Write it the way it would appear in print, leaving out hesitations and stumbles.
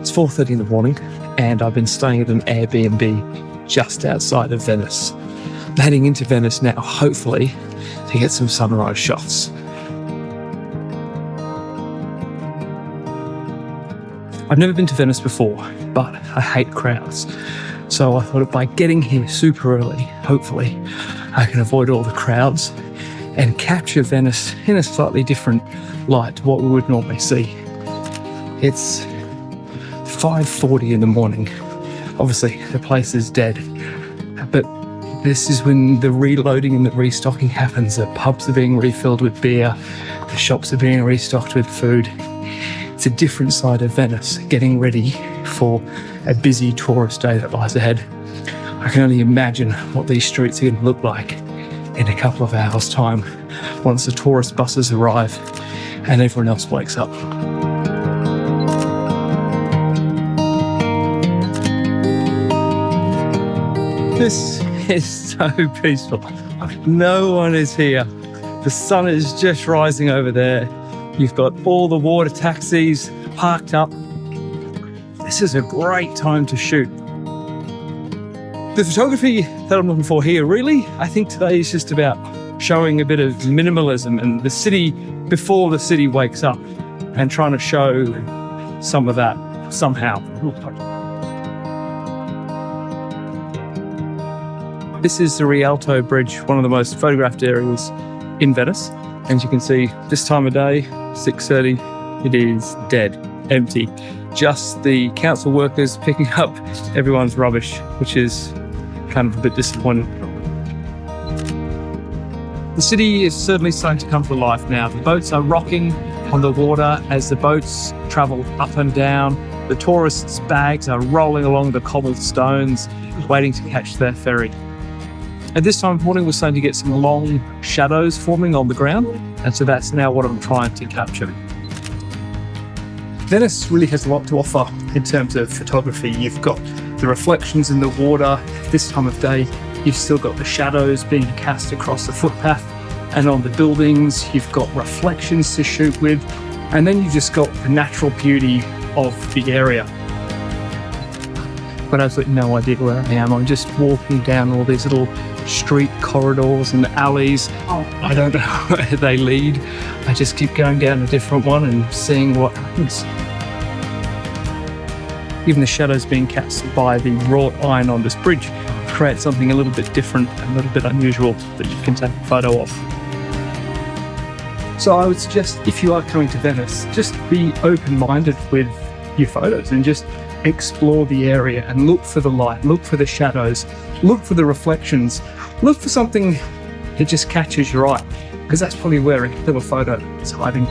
It's 4:30 in the morning and I've been staying at an Airbnb just outside of Venice. I'm heading into Venice now, hopefully, to get some sunrise shots. I've never been to Venice before, but I hate crowds. So I thought by getting here super early, hopefully, I can avoid all the crowds and capture Venice in a slightly different light to what we would normally see. It's 5:40 in the morning. Obviously, the place is dead, but this is when the reloading and the restocking happens. The pubs are being refilled with beer, the shops are being restocked with food. It's a different side of Venice, getting ready for a busy tourist day that lies ahead. I can only imagine what these streets are going to look like in a couple of hours' time once the tourist buses arrive and everyone else wakes up. This is so peaceful. No one is here. The sun is just rising over there. You've got all the water taxis parked up. This is a great time to shoot. The photography that I'm looking for here, really, I think today is just about showing a bit of minimalism and the city before the city wakes up and trying to show some of that somehow. This is the Rialto Bridge, one of the most photographed areas in Venice. As you can see, this time of day, 6:30, it is dead, empty. Just the council workers picking up everyone's rubbish, which is kind of a bit disappointing. The city is certainly starting to come to life now. The boats are rocking on the water as the boats travel up and down. The tourists' bags are rolling along the cobbled stones, waiting to catch their ferry. At this time of morning, we're starting to get some long shadows forming on the ground, and so that's now what I'm trying to capture. Venice really has a lot to offer in terms of photography. You've got the reflections in the water. This time of day, you've still got the shadows being cast across the footpath and on the buildings. You've got reflections to shoot with, and then you've just got the natural beauty of the area. I've got absolutely no idea where I am. I'm just walking down all these little street corridors and alleys. I don't know where they lead. I just keep going down a different one and seeing what happens. Even the shadows being cast by the wrought iron on this bridge creates something a little bit different, a little bit unusual that you can take a photo of. So I would suggest if you are coming to Venice, just be open-minded with your photos and just explore the area and look for the light, look for the shadows, look for the reflections, look for something that just catches your eye, because that's probably where a little photo is hiding.